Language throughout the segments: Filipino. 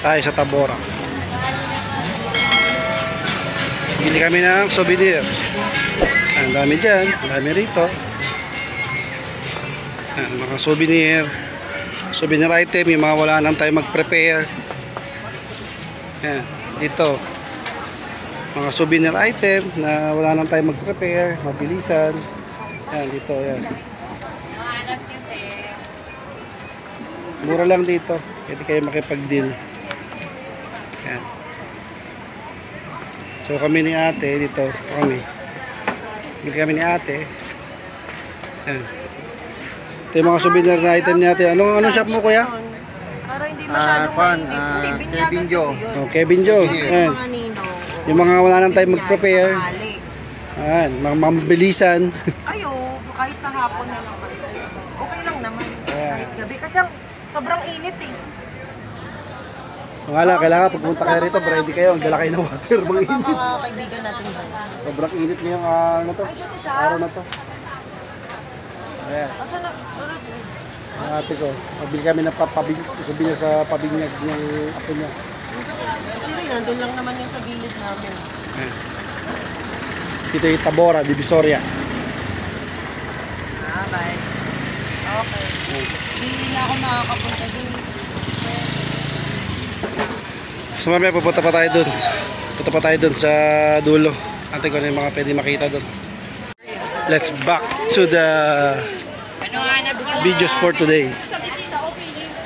tayo sa Tabora. Bili kami ng souvenir. Ang dami dyan, ang dami rito. Mga souvenir item, yung mga wala nang tayo mag-prepare. Dito mga souvenir item na wala nang tayo mag-prepare, mabilisan. Dito yan. Mura lang dito, pwede kayo makipag-deal. So kami ni ate dito, bili kami ni ate. Ito yung mga souvenir na item ni ate. Anong shop mo, kuya? Para hindi masyadong mainit. Kevin Joe. Kevin Joe. Yung mga wala nang tayo mag-prepare. Mga mabilisan. Kahit sa hapon na lang. Okay lang naman. Kahit gabi. Kasi sobrang init eh. Kailangan pagpunta kayo rito, ready kayo. Ang dala kayo ng water. Mga init. Mga kaibigan natin ba? Sobrang init ngayong araw na to. Asa na? Sunod eh. Ate ko, mabili kami ng sabi niya sa pabinyag ng apo niya. Kasi rin, nandun lang naman yung sa gilid namin. Dito yung Tabora, Divisoria. Bye. Okay. Hindi na ako makakapunta dun. So mamaya pupunta pa tayo dun. Punta pa tayo dun sa dulo. Ate ko na yung mga pwede makita dun. Let's back to the videos for today.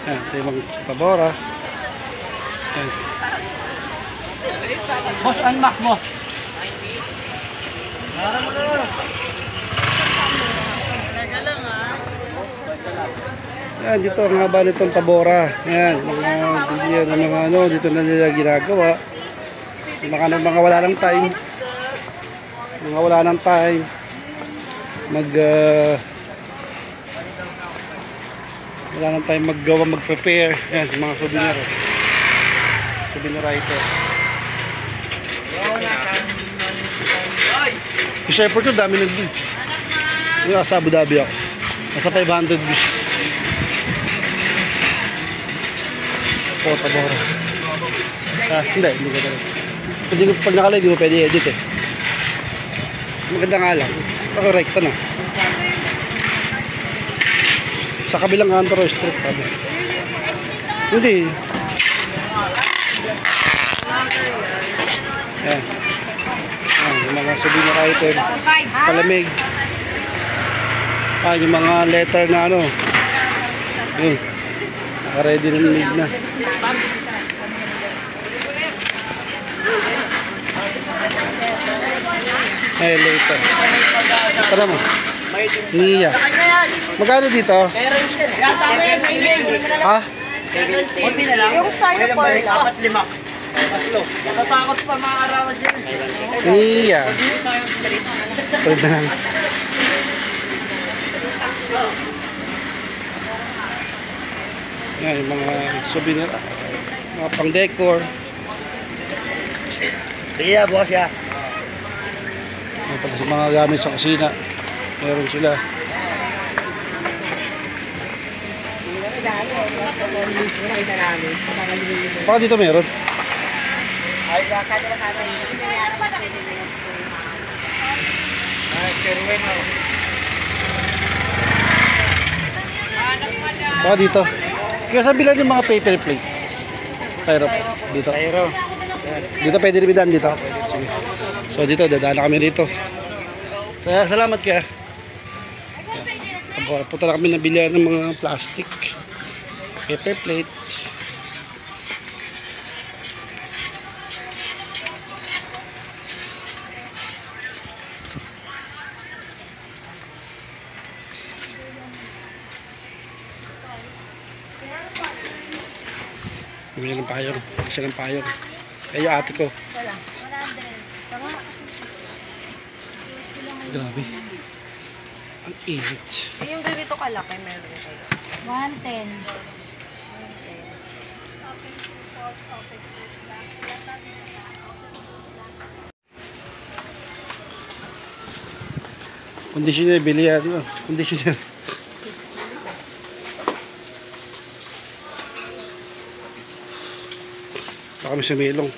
Ito yung mga Tabora. Boss, unlock mo. Dito ang haba nitong Tabora. Mga bilyan ng mga dito na nila ginagawa. Mga wala ng time. Mga wala ng time. Wala nang time maggawa, mag-prepare. Mga souvenir. Souvenir item. Yung Shepherd ko, dami nag-view. Sa Abu Dhabi ako. Nasa 500 views. Tabora. Hindi ko talaga. Pag nakalive, hindi mo pwede edit eh. Maganda nga lang. Correct na. Sa kabilang kanto ro strip sabi. Hindi. Yung mga souvenir item. Palamig. Yung mga letter na naka-ready na made na. Later. Tara mo. Nia. Magkano dito? Meron siya. Ha? Yung styrofoam lang. 4-5. Natatakot pa mga arawan siya. Nia. Pwede na lang. Yung mga souvenir, mga pang decor. Sige, boss ya. Sa mga gamit sa kusina, meron sila. Baka dito meron. Baka dito. Kaya sabi lang yung mga paper plate. Pero dito. Dito pwede rin bidaan dito. Sige. So dito, dadaan na kami dito. Kaya salamat kaya. Punta na kami nabili ng mga plastic. Paper plate. Bumili ng payong. Siya ng payong. Kaya ate ko. Grabe. Ang init. Yung ganito kalaki meron kayo. 110. Conditioner, bili yan. Conditioner. Ito kami sa Milong.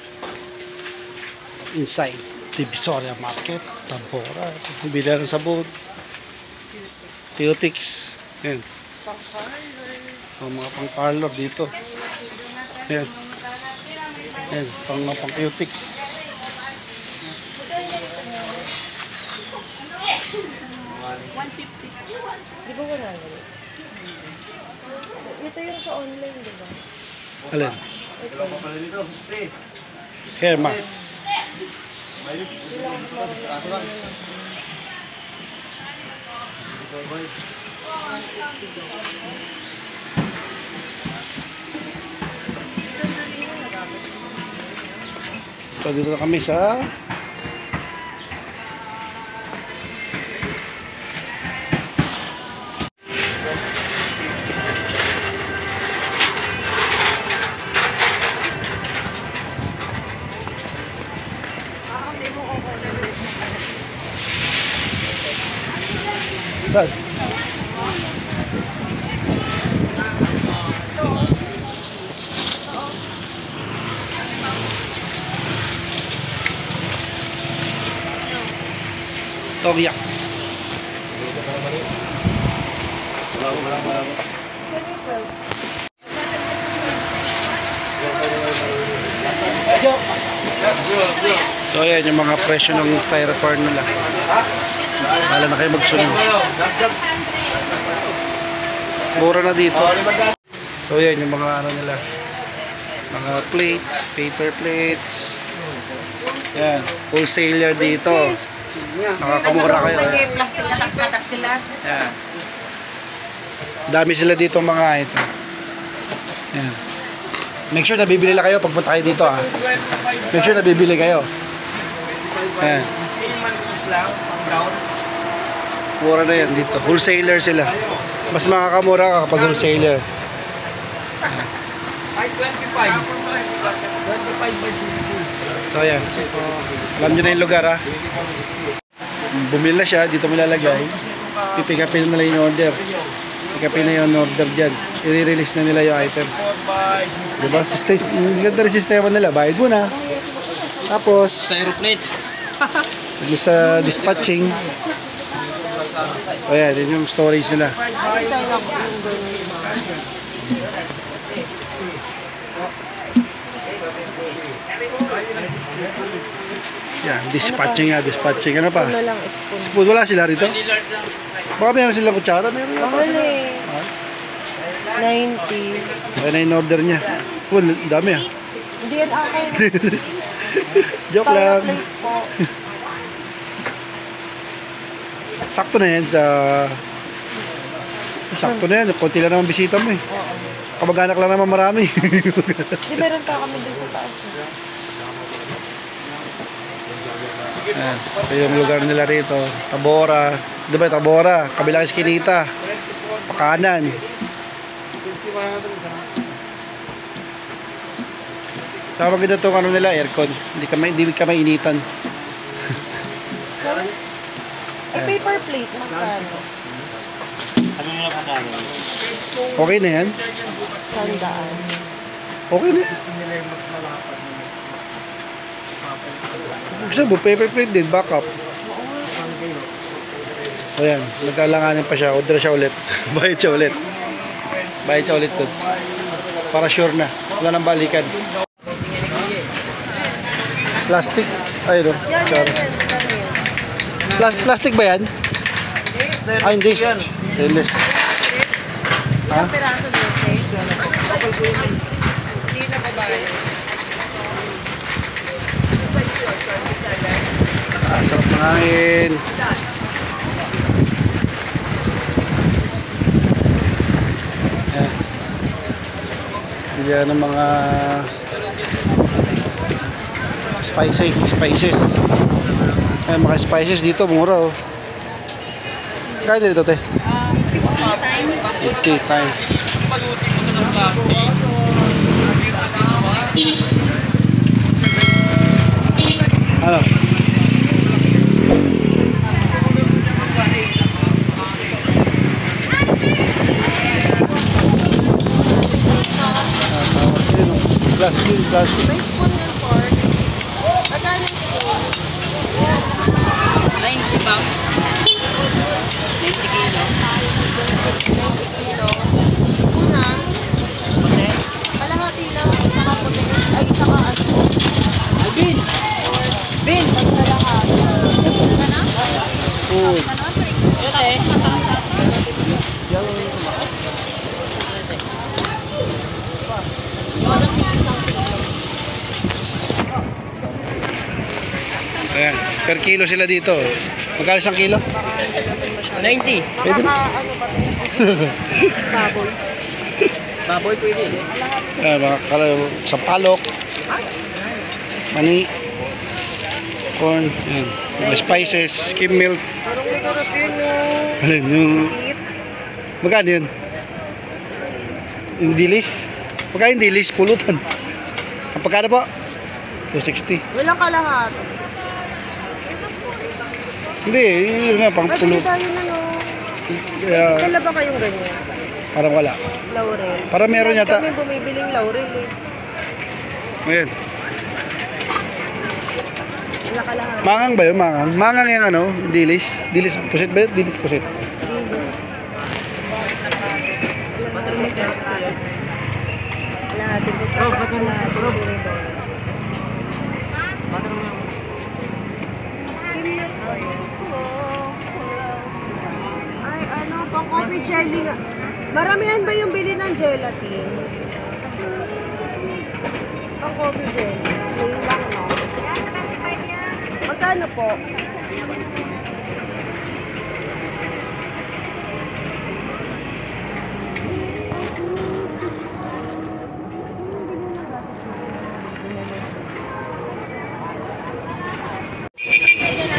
Inside Divisoria Market, Tambora. Bili ng sabon. Teotix. Yan. Ang mga pang-parlor dito. Yan. Yan. Pang-teotix. Di ba wala na? Ito yung sa online, di ba? Alin? Ito. Hair mask. So dito na kami sa saan? Togyak. So ayan yung mga presyo ng styrofoam nila. Wala na kayo magsunod. Mura na dito. So ayan yung mga ano nila. Mga plates, paper plates. Yan, wholesaler dito. Nakakamura kayo. May plastic katak-katak sila. Yan. Dami sila dito mga ito. Yan. Make sure na bibili lang kayo pagpunta kayo dito ah. Make sure na bibili kayo. Yan. Mura na yan dito. Wholesaler sila. Mas makakamura ka kapag wholesaler. Ay, 25. 25 by 60. So ayan. Alam nyo na yung lugar ha. Bumili na siya. Dito mo lalagay. Pipick upin na lang yung order. Pick upin na yung order dyan. I-release na nila yung item. Diba? Ganda rin sistema nila. Bayad mo na. Tapos Styroplate. sa dispatching. O yan. Yun yung storage nila. Yan. Dispatching nga. Dispatching. Ano pa? Ano lang, spoon. Spoon. Wala sila rito? Baka meron silang kutsara. Meron yan. Mahal eh. 90. Kaya na yung order niya. Oh, dami ah. Hindi yan akin. Joke lang. Plate po. Sakto na yan sa... Sakto na yan. Konti lang naman bisita mo eh. Kamag-anak lang naman marami. Di meron pa kami dun sa taas. Ayan. Ito yung lugar nila rito. Tambora. Di ba Tambora? Kabilang Eskinita. Pakanan. Sa maganda itong ano nila, aircon. Hindi ka mainitan. Eh, paper plate, magkano? Ano nga pagkano? Okay na yan? 100. Okay na yan. Gusto mo, paper plate din, backup. Ayan, nagkalanganin pa siya. Order siya ulit. Bayad siya ulit. Bayad siya ulit doon. Para sure na. Wala nang balikan. Plastic. Ayun o. Yan. Plastic ba yan? Ah, hindi. Stainless. Ilang piraso doon, eh? Hindi na babae. Sarap ng hangin. Ayan. Bigyan ng mga spices. Ayan, mga spices dito, mura oh. Kaya dito, te? 50 time. Ano? Glass. May spoon yan, pork. Magkano yung spoon? 90 ma'am. 20 kilo. 90 kilo. Spoon ha? Puti. Kalahati lang. Saka puti. Ay, saka ano. Ay, Bin! Bin! Kalahati. Spoon. Yun na eh. Malaki isang kilo. Ayan. Per kilo sila dito. Magkano isang kilo? 90. Pwede na. Ano ba ito? Baboy. Baboy pwede. Ayan, mga sampalok. Mani. Corn. Ayan. Mga spices. Skim milk. Parang masarap yun yung Alin, yung... tip. Magkano yun? Yung dilis? Magkano yung dilis? Pulutan. Ang pagkano po? 260. Walang kalahati. Hindi, yun nga, pang Ay, pulot. tayo na no. Kaya, Dala ba kayong ganyan? parang wala. Laurel. Parang meron yata. Kami bumibiling laurel eh. Ayan. Wala kalahati. Mangang ba yun? Mangang? Mangang yung ano? Dilis? Dilis pusit ba yun? Dilis pusit. Kalahati. Ay, ano, pang coffee jelly nga. Maramihan ba yung bili ng gelatin? Pang coffee jelly. Plain lang, no? Magkano po?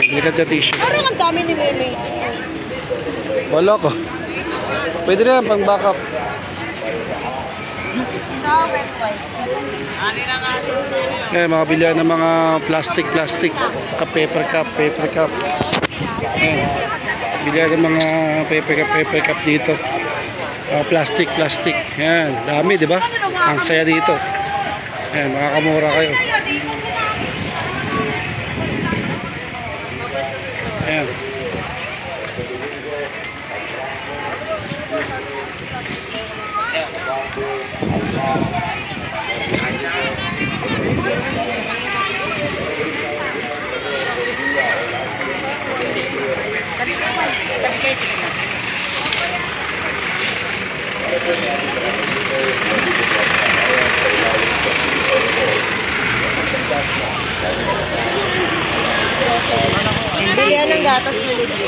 Likat yung tissue. Parang ang dami ni Meme. Wala ko. Pwede na yan, pang backup. Sa wet wipes. Ayan, mga bilihan ng mga plastic. Paper cup. Ayan. Bilihan ng mga paper cup dito. Plastic. Ayan, dami, di ba? Ang saya dito. Ayan, makakamura kayo. Ayan. Bilihan ng gatas na libre.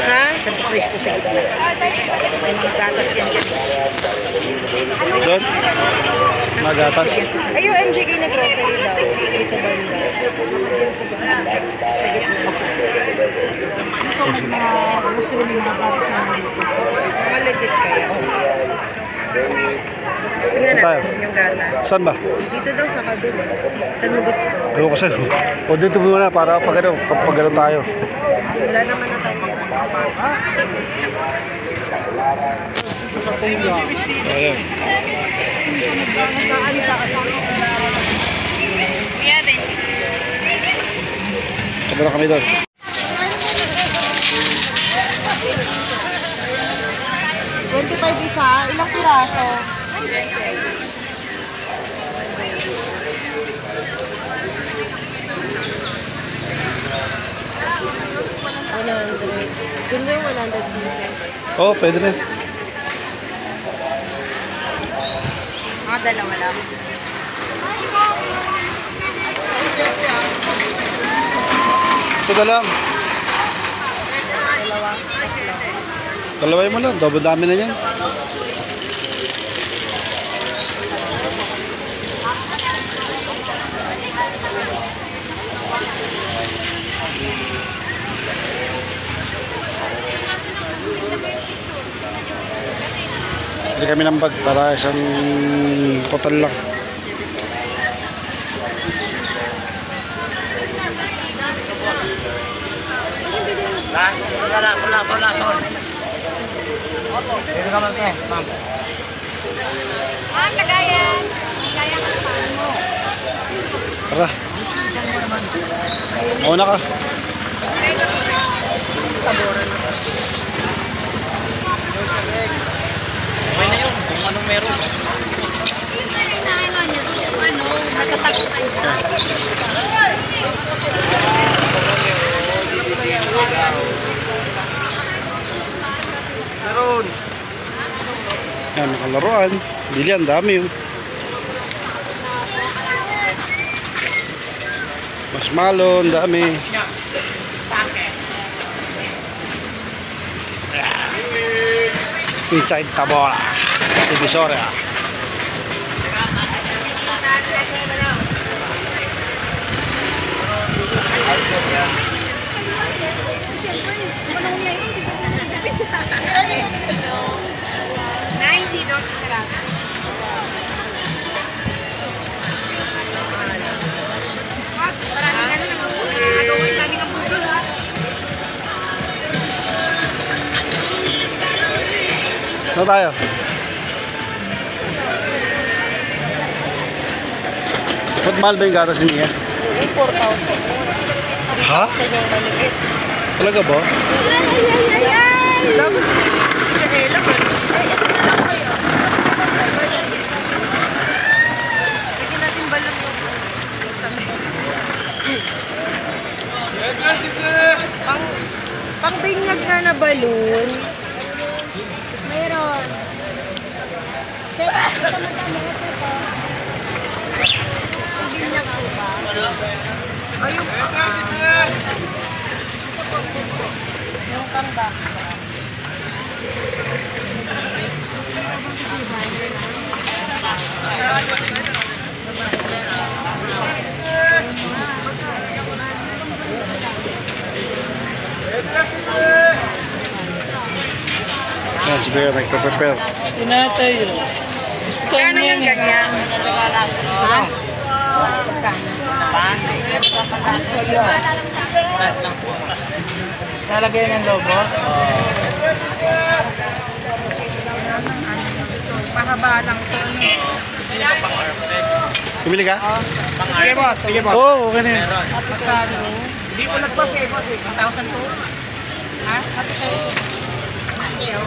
Ha? Presko sa ito. May mga gatas yan. Doon? Magatas. Ay, yung MJK na grocery daw. Dito ba yun? Gusto rin yung mga gatas na dito. Mga legit kaya. Tingnan natin yung gatas. Saan ba? Dito daw sa kabin. Saan mo gusto? Ewan ko sa'yo. O dito muna para pag gano'n tayo. Wala naman na tayo. Ayan. Sabi na kami doon. $25 isa. Ilang piraso? Yun yung 100 pieces. Oo, pwede rin. Mga dalawa lang. Ito na lang. Dalaway mo lang. Dami na yan. Hindi kami ng bag para isang total lang. Wala. Dito ka ma'am. Tara. Mauna ka. Okay na yun, kung anong meron. Ano niya, natatakutan siya. Meron. Yan, makalaruan. Bili, ang dami yun. Marshmallow, ang dami. Inside Tabora. Divisoria. Saan tayo? Ba't mahal ba yung gatas niya? Yung 4,000. Ha? Sa yung maliit. Talaga ba? Gago si Michaela. Ay, ito na lang kayo. Sige natin balang yung pang binyag na balloon. Mayroon. Set, ito madami ito siya. Pang binyag po ba? Ayun pa. Yung kamba. Yan, si Kuya nagpe-prepare. Tinatay yun. Kano yung ganyan? Ha? Nalagay ng logo? Pahaba lang to. Pumili ka? Sige boss, sige boss. Oo, okay na yan. Magkano? Hindi ko nagpa-save boss eh. 1,000 to? Ha? Ayaw.